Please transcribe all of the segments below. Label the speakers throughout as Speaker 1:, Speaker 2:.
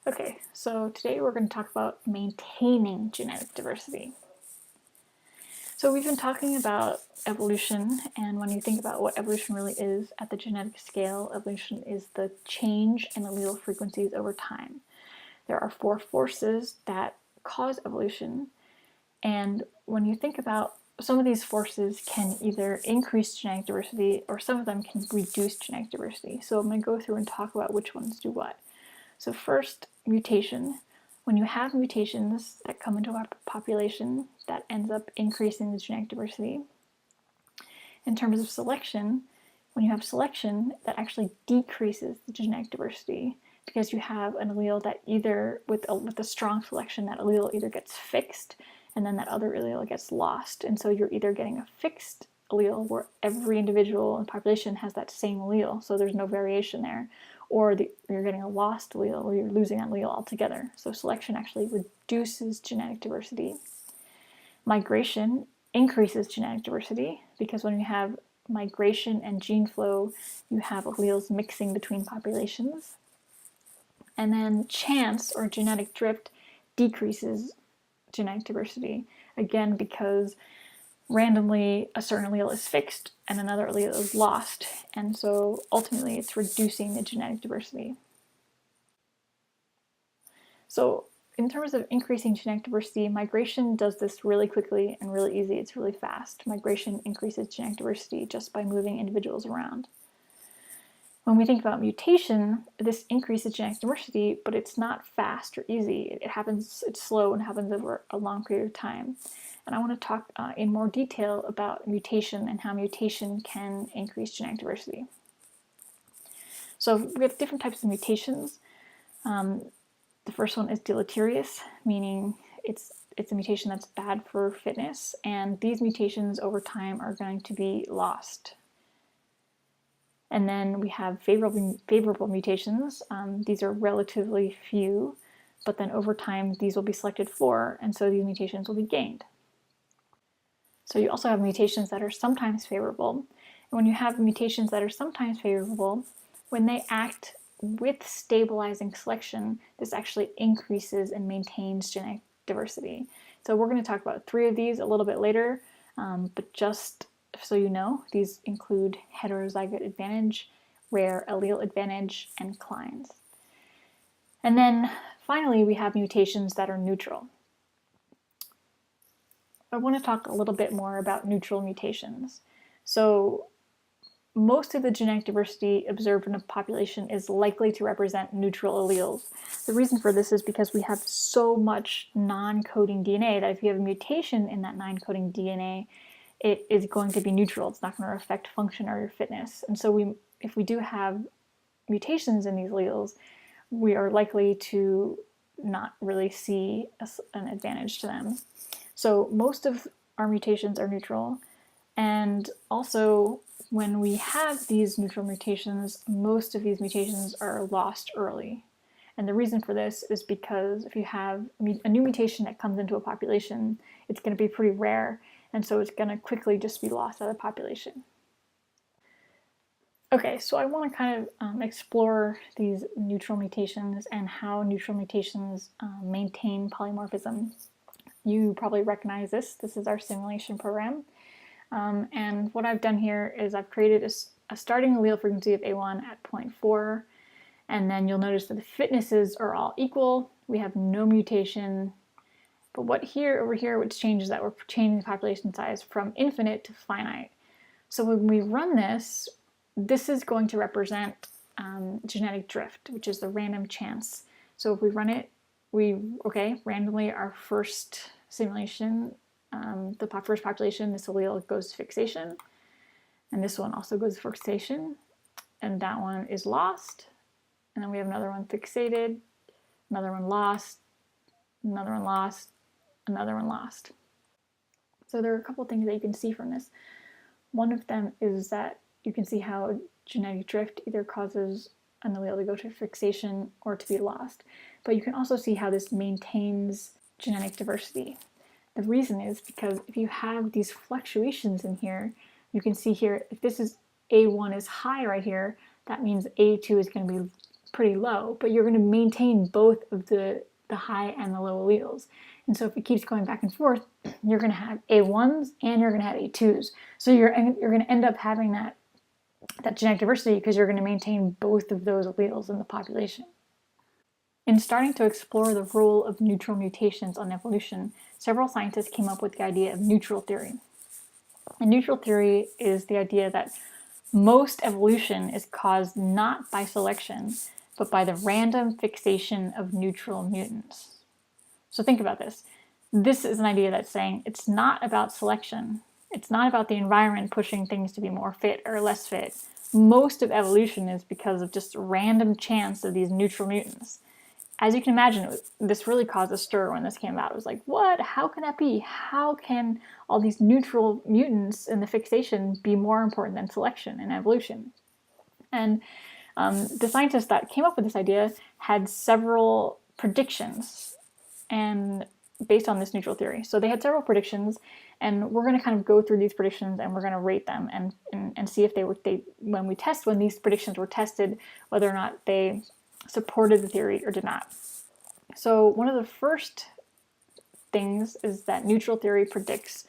Speaker 1: Okay, so today we're going to talk about maintaining genetic diversity. So we've been talking about evolution, and when you think about what evolution really is at the genetic scale, evolution is the change in allele frequencies over time. There are four forces that cause evolution, and when you think about some of these forces can either increase genetic diversity or some of them can reduce genetic diversity. So I'm going to go through and talk about which ones do what. So first, mutation. When you have mutations that come into a population, that ends up increasing the genetic diversity. In terms of selection, when you have selection, that actually decreases the genetic diversity because you have an allele that either, with a strong selection, that allele either gets fixed and then that other allele gets lost. And so you're either getting a fixed allele where every individual in the population has that same allele, so there's no variation there, or you're getting a lost allele where you're losing that allele altogether. So selection actually reduces genetic diversity. Migration increases genetic diversity because when you have migration and gene flow, you have alleles mixing between populations. And then chance or genetic drift decreases genetic diversity, again because randomly a certain allele is fixed and another allele is lost, and so ultimately it's reducing the genetic diversity. So in terms of increasing genetic diversity, migration does this really quickly and really easy. It's really fast. Migration increases genetic diversity just by moving individuals around. When we think about mutation, this increases genetic diversity, but it's not fast or easy. It's slow and happens over a long period of time. And I want to talk in more detail about mutation and how mutation can increase genetic diversity. So we have different types of mutations. The first one is deleterious, meaning it's a mutation that's bad for fitness, and these mutations over time are going to be lost. And then we have favorable mutations. These are relatively few, but then over time these will be selected for, and so these mutations will be gained. So you also have mutations that are sometimes favorable. And when you have mutations that are sometimes favorable, when they act with stabilizing selection, this actually increases and maintains genetic diversity. So we're going to talk about three of these a little bit later, but just so you know, these include heterozygote advantage, rare allele advantage, and Kleins. And then finally, we have mutations that are neutral. I want to talk a little bit more about neutral mutations. So most of the genetic diversity observed in a population is likely to represent neutral alleles. The reason for this is because we have so much non-coding DNA that if you have a mutation in that non-coding DNA, it is going to be neutral. It's not going to affect function or your fitness. And so if we do have mutations in these alleles, we are likely to not really see an advantage to them. So most of our mutations are neutral, and also when we have these neutral mutations, most of these mutations are lost early. And the reason for this is because if you have a new mutation that comes into a population, it's going to be pretty rare, and so it's going to quickly just be lost out of the population. Okay, so I want to kind of explore these neutral mutations and how neutral mutations maintain polymorphism. You probably recognize this. This is our simulation program. And what I've done here is I've created a starting allele frequency of A1 at 0.4, and then you'll notice that the fitnesses are all equal. We have no mutation. But over here, which changes that we're changing the population size from infinite to finite. So when we run this, this is going to represent genetic drift, which is the random chance. So if we run it, randomly our first simulation, the first population, this allele goes to fixation, and this one also goes to fixation, and that one is lost, and then we have another one fixated, another one lost, another one lost, another one lost. So there are a couple of things that you can see from this. One of them is that you can see how genetic drift either causes an allele to go to fixation or to be lost, but you can also see how this maintains genetic diversity. The reason is because if you have these fluctuations in here, you can see here, if this is A1 is high right here, that means A2 is going to be pretty low, but you're going to maintain both of the high and the low alleles. And so if it keeps going back and forth, you're going to have A1s and you're going to have A2s. So you're going to end up having that genetic diversity because you're going to maintain both of those alleles in the population. In starting to explore the role of neutral mutations on evolution, several scientists came up with the idea of neutral theory. And neutral theory is the idea that most evolution is caused not by selection, but by the random fixation of neutral mutants. So think about this. This is an idea that's saying it's not about selection. It's not about the environment pushing things to be more fit or less fit. Most of evolution is because of just random chance of these neutral mutants. As you can imagine, this really caused a stir when this came out. It was like, what? How can that be? How can all these neutral mutants in the fixation be more important than selection in evolution? And the scientists that came up with this idea had several predictions and based on this neutral theory. So they had several predictions, and we're going to kind of go through these predictions and we're going to rate them and see if when these predictions were tested, whether or not they supported the theory or did not. So one of the first things is that neutral theory predicts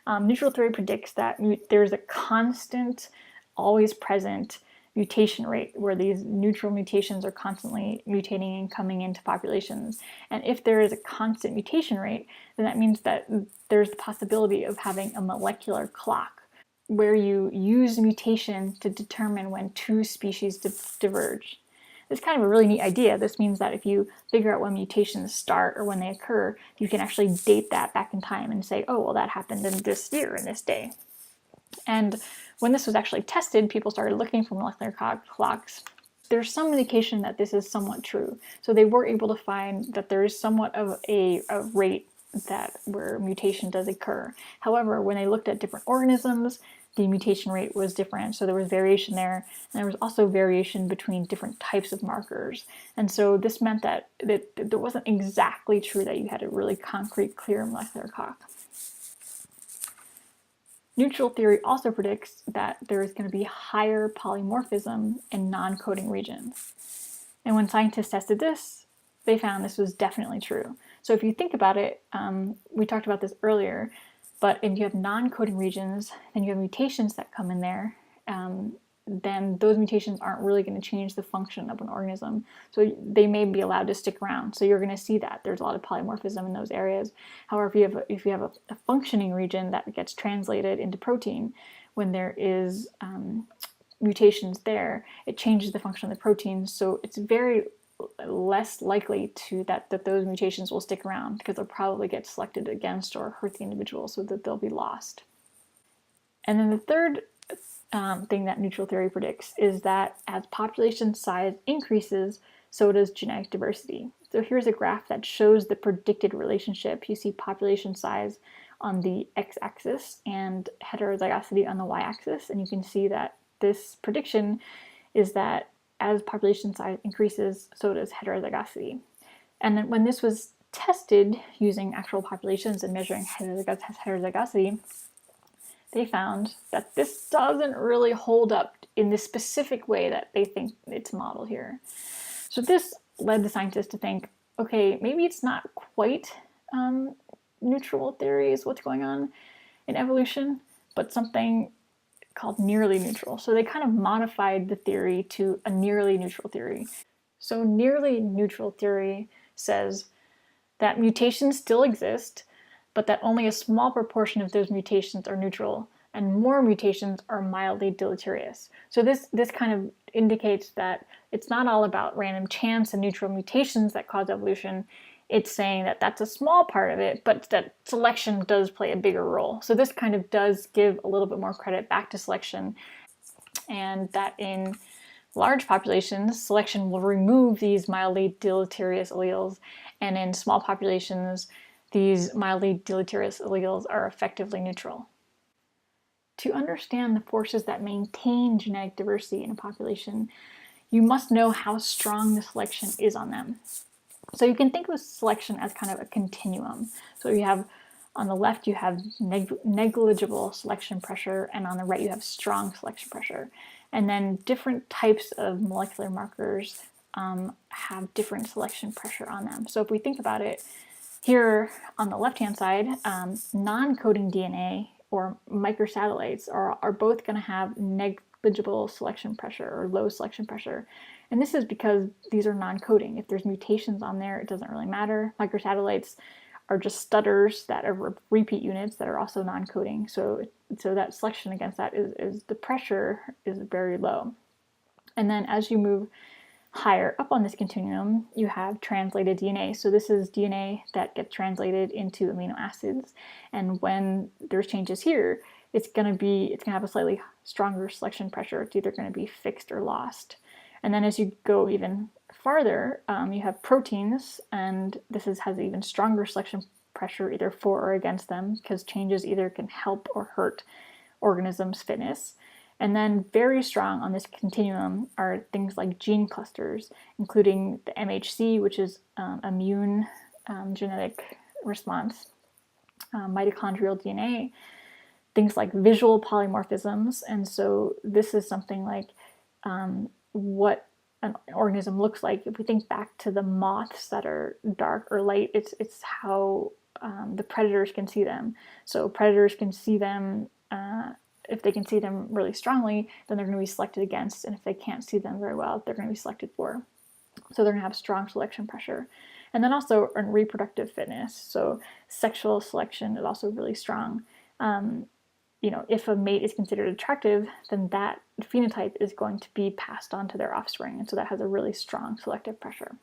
Speaker 1: that there's a constant, always present mutation rate where these neutral mutations are constantly mutating and coming into populations. And if there is a constant mutation rate, then that means that there's the possibility of having a molecular clock where you use mutation to determine when two species diverge. It's kind of a really neat idea. This means that if you figure out when mutations start or when they occur, you can actually date that back in time and say, oh, well, that happened in this year, in this day. And when this was actually tested, people started looking for molecular clocks. There's some indication that this is somewhat true. So they were able to find that there is somewhat of a rate where mutation does occur. However, when they looked at different organisms, the mutation rate was different, so there was variation there, and there was also variation between different types of markers. And so this meant that it wasn't exactly true that you had a really concrete, clear molecular clock. Neutral theory also predicts that there is going to be higher polymorphism in non-coding regions. And when scientists tested this, they found this was definitely true. So if you think about it, we talked about this earlier, but if you have non-coding regions, then you have mutations that come in there, then those mutations aren't really going to change the function of an organism. So they may be allowed to stick around. So you're going to see that there's a lot of polymorphism in those areas. However, if you have a functioning region that gets translated into protein, when there is mutations there, it changes the function of the protein. So it's very less likely that those mutations will stick around because they'll probably get selected against or hurt the individual so that they'll be lost. And then the third thing that neutral theory predicts is that as population size increases, so does genetic diversity. So here's a graph that shows the predicted relationship. You see population size on the x-axis and heterozygosity on the y-axis, and you can see that this prediction is that as population size increases, so does heterozygosity. And then when this was tested using actual populations and measuring heterozygosity, they found that this doesn't really hold up in the specific way that they think it's modeled here. So this led the scientists to think, okay, maybe it's not quite neutral theory is what's going on in evolution, but something called nearly neutral. So they kind of modified the theory to a nearly neutral theory. So nearly neutral theory says that mutations still exist, but that only a small proportion of those mutations are neutral and more mutations are mildly deleterious. So this kind of indicates that it's not all about random chance and neutral mutations that cause evolution. It's saying that that's a small part of it, but that selection does play a bigger role. So this kind of does give a little bit more credit back to selection, and that in large populations, selection will remove these mildly deleterious alleles, and in small populations, these mildly deleterious alleles are effectively neutral. To understand the forces that maintain genetic diversity in a population, you must know how strong the selection is on them. So you can think of selection as kind of a continuum. So you have, on the left, you have negligible selection pressure, and on the right, you have strong selection pressure. And then different types of molecular markers have different selection pressure on them. So if we think about it, here on the left-hand side, non-coding DNA or microsatellites are both going to have negligible selection pressure or low selection pressure. And this is because these are non-coding. If there's mutations on there, it doesn't really matter. Microsatellites are just stutters that are repeat units that are also non-coding. So that selection against that is the pressure is very low. And then as you move higher up on this continuum, you have translated DNA. So this is DNA that gets translated into amino acids. And when there's changes here, it's going to have a slightly stronger selection pressure. It's either going to be fixed or lost. And then as you go even farther, you have proteins, and this has even stronger selection pressure either for or against them, because changes either can help or hurt organisms' fitness. And then very strong on this continuum are things like gene clusters, including the MHC, which is immune genetic response, mitochondrial DNA, things like visual polymorphisms. And so this is something like what an organism looks like. If we think back to the moths that are dark or light, it's how the predators can see them. So predators can see them. If they can see them really strongly, then they're going to be selected against, and if they can't see them very well, they're going to be selected for. So they're going to have strong selection pressure. And then also in reproductive fitness, so sexual selection is also really strong. If a mate is considered attractive, then that phenotype is going to be passed on to their offspring, and so that has a really strong selective pressure.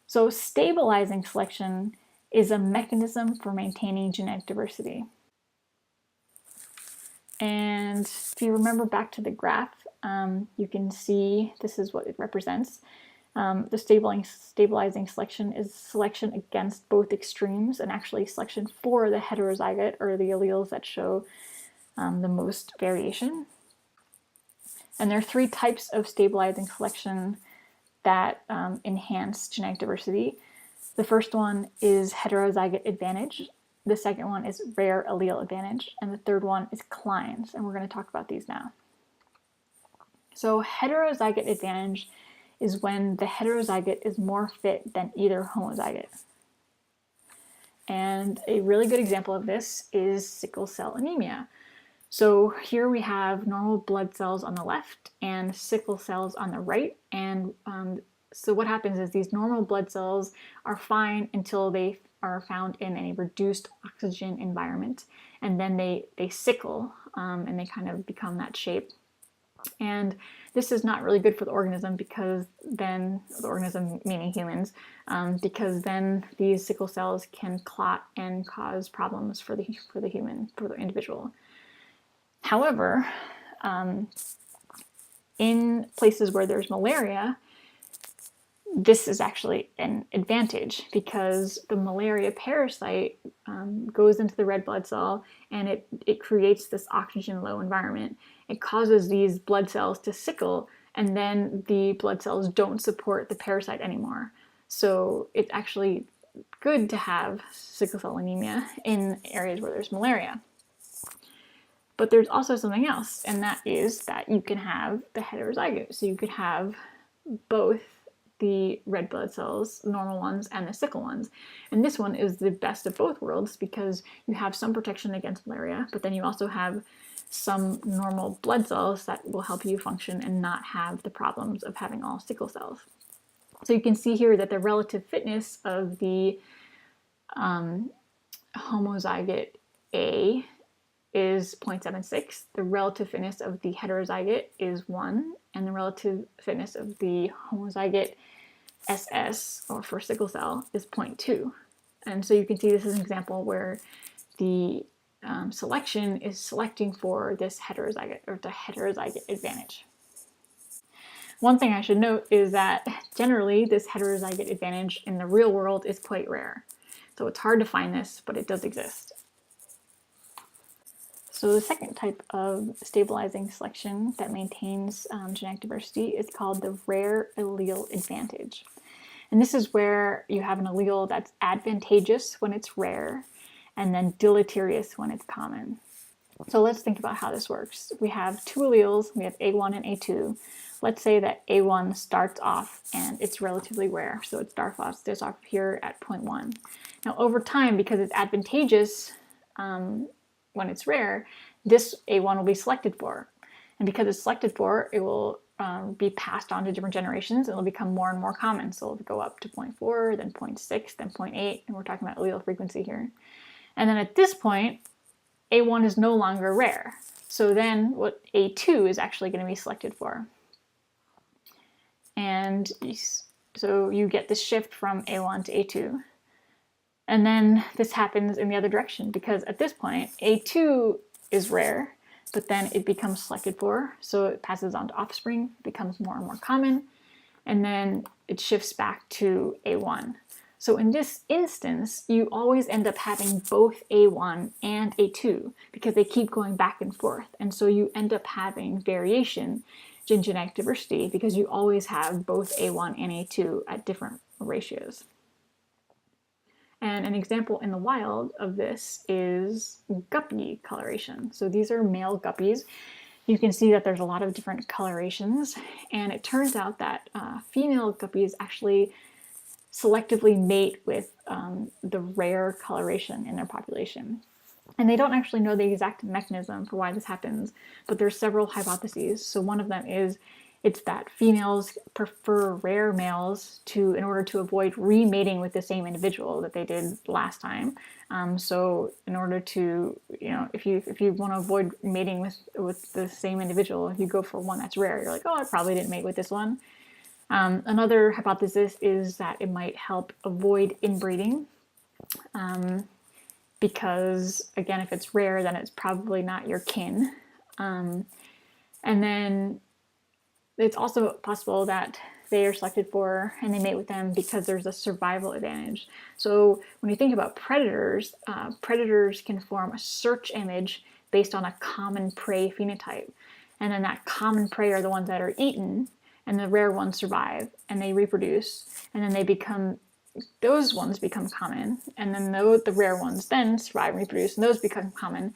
Speaker 1: So stabilizing selection is a mechanism for maintaining genetic diversity. And if you remember back to the graph, you can see this is what it represents. The stabilizing selection is selection against both extremes, and actually selection for the heterozygote, or the alleles that show the most variation. And there are three types of stabilizing selection that enhance genetic diversity. The first one is heterozygote advantage. The second one is rare allele advantage, and the third one is Klein's, and we're going to talk about these now. So heterozygote advantage is when the heterozygote is more fit than either homozygote. And a really good example of this is sickle cell anemia. So here we have normal blood cells on the left and sickle cells on the right, and so what happens is these normal blood cells are fine until they are found in a reduced oxygen environment, and then they sickle and they kind of become that shape. And this is not really good for the organism, because then, the organism meaning humans, because then these sickle cells can clot and cause problems for the individual. However, in places where there's malaria, this is actually an advantage, because the malaria parasite goes into the red blood cell, and it creates this oxygen low environment. It causes these blood cells to sickle, and then the blood cells don't support the parasite anymore. So it's actually good to have sickle cell anemia in areas where there's malaria. But there's also something else, and that is that you can have the heterozygote. So you could have both the red blood cells, normal ones, and the sickle ones. And this one is the best of both worlds, because you have some protection against malaria, but then you also have some normal blood cells that will help you function and not have the problems of having all sickle cells. So you can see here that the relative fitness of the homozygote A is 0.76, the relative fitness of the heterozygote is 1, and the relative fitness of the homozygote SS, or for sickle cell, is 0.2. And so you can see this is an example where the selection is selecting for this heterozygote, or the heterozygote advantage. One thing I should note is that generally this heterozygote advantage in the real world is quite rare. So it's hard to find this, but it does exist. So the second type of stabilizing selection that maintains genetic diversity is called the rare allele advantage. And this is where you have an allele that's advantageous when it's rare, and then deleterious when it's common. So let's think about how this works. We have two alleles, we have A1 and A2. let's say that A1 starts off and it's relatively rare, so it starts off here at 0.1. Now over time, because it's advantageous when it's rare, this A1 will be selected for. And because it's selected for, it will be passed on to different generations, and it'll become more and more common. So it'll go up to 0.4, then 0.6, then 0.8, and we're talking about allele frequency here. And then at this point, A1 is no longer rare. So then what A2 is actually going to be selected for. And so you get this shift from A1 to A2. And then this happens in the other direction, because at this point, A2 is rare, but then it becomes selected for, so it passes on to offspring, becomes more and more common, and then it shifts back to A1. So in this instance, you always end up having both A1 and A2 because they keep going back and forth. And so you end up having variation in genetic diversity because you always have both A1 and A2 at different ratios. And an example in the wild of this is guppy coloration. So these are male guppies. You can see that there's a lot of different colorations, and it turns out that female guppies actually selectively mate with the rare coloration in their population. And they don't actually know the exact mechanism for why this happens, but there's several hypotheses. So one of them is it's that females prefer rare males in order to avoid remating with the same individual that they did last time. So in order to, if you want to avoid mating with the same individual, if you go for one that's rare, you're like, oh, I probably didn't mate with this one. Another hypothesis is that it might help avoid inbreeding, because again, if it's rare, then it's probably not your kin. And then it's also possible that they are selected for and they mate with them because there's a survival advantage. So when you think about predators, predators can form a search image based on a common prey phenotype. And then that common prey are the ones that are eaten, and the rare ones survive and they reproduce, and then those ones become common, and then the rare ones then survive and reproduce, and those become common,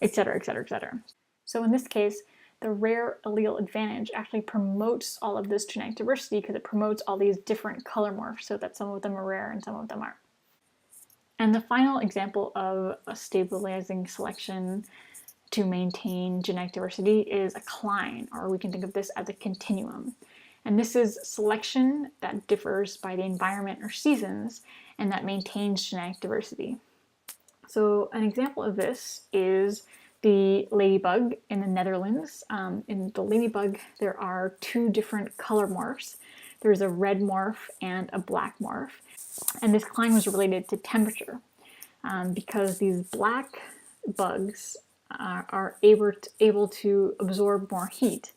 Speaker 1: etc., etc., etc. So in this case, the rare allele advantage actually promotes all of this genetic diversity because it promotes all these different color morphs so that some of them are rare and some of them aren't. And the final example of a stabilizing selection to maintain genetic diversity is a cline, or we can think of this as a continuum. And this is selection that differs by the environment or seasons and that maintains genetic diversity. So an example of this is the ladybug in the Netherlands. In the ladybug, there are two different color morphs. There's a red morph and a black morph. And this cline was related to temperature because these black bugs are able to absorb more heat.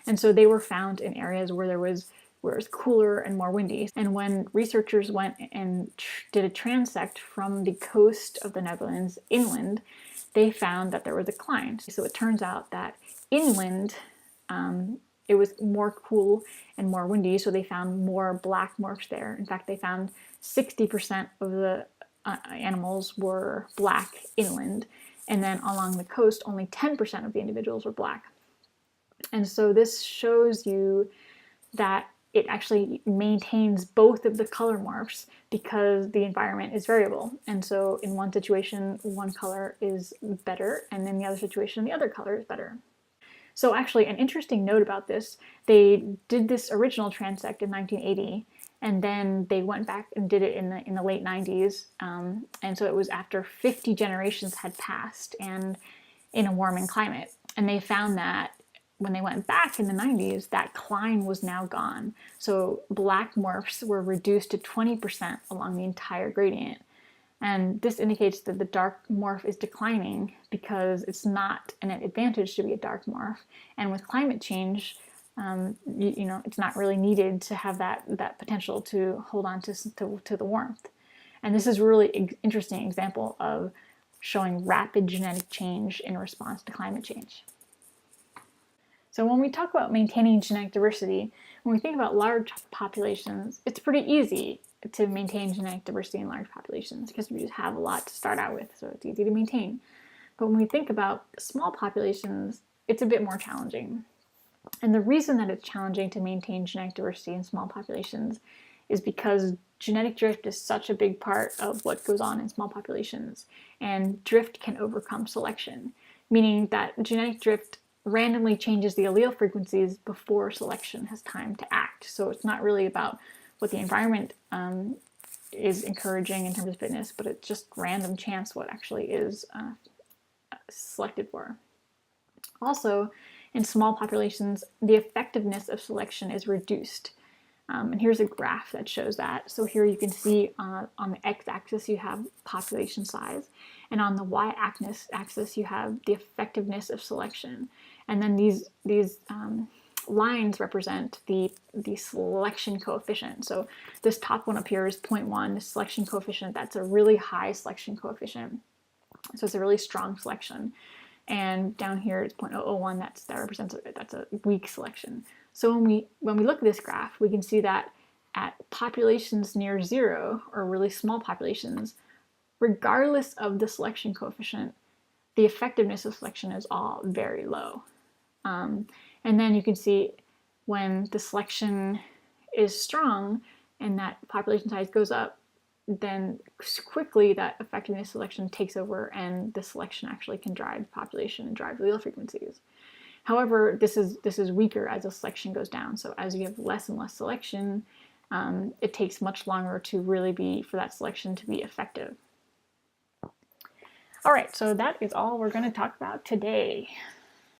Speaker 1: And so they were found in areas where it was cooler and more windy. And when researchers went and did a transect from the coast of the Netherlands inland, they found that there was a cline. So it turns out that inland, it was more cool and more windy, so they found more black morphs there. In fact, they found 60% of the animals were black inland, and then along the coast, only 10% of the individuals were black. And so this shows you that it actually maintains both of the color morphs because the environment is variable. And so in one situation, one color is better, and in the other situation, the other color is better. So actually, an interesting note about this, they did this original transect in 1980, and then they went back and did it in the late 90s. And so it was after 50 generations had passed and in a warming climate. And they found that when they went back in the 90s, that cline was now gone. So black morphs were reduced to 20% along the entire gradient. And this indicates that the dark morph is declining because it's not an advantage to be a dark morph. And with climate change, it's not really needed to have that potential to hold on to the warmth. And this is a really interesting example of showing rapid genetic change in response to climate change. So when we talk about maintaining genetic diversity, when we think about large populations, it's pretty easy to maintain genetic diversity in large populations because we just have a lot to start out with, so it's easy to maintain. But when we think about small populations, it's a bit more challenging. And the reason that it's challenging to maintain genetic diversity in small populations is because genetic drift is such a big part of what goes on in small populations, and drift can overcome selection, meaning that genetic drift randomly changes the allele frequencies before selection has time to act. So it's not really about what the environment is encouraging in terms of fitness, but it's just random chance what actually is selected for. Also, in small populations, the effectiveness of selection is reduced. And here's a graph that shows that. So here you can see on the x-axis you have population size, and on the y-axis you have the effectiveness of selection. And then these lines represent the selection coefficient. So this top one up here is 0.1, the selection coefficient. That's a really high selection coefficient. So it's a really strong selection. And down here it's 0.001, that's a weak selection. So when we look at this graph, we can see that at populations near zero, or really small populations, regardless of the selection coefficient, the effectiveness of selection is all very low. And then you can see when the selection is strong and that population size goes up, then quickly that effectiveness selection takes over, and the selection actually can drive the population and drive allele frequencies. However, this is weaker as the selection goes down. So as you have less and less selection, it takes much longer to really for that selection to be effective. All right, so that is all we're going to talk about today.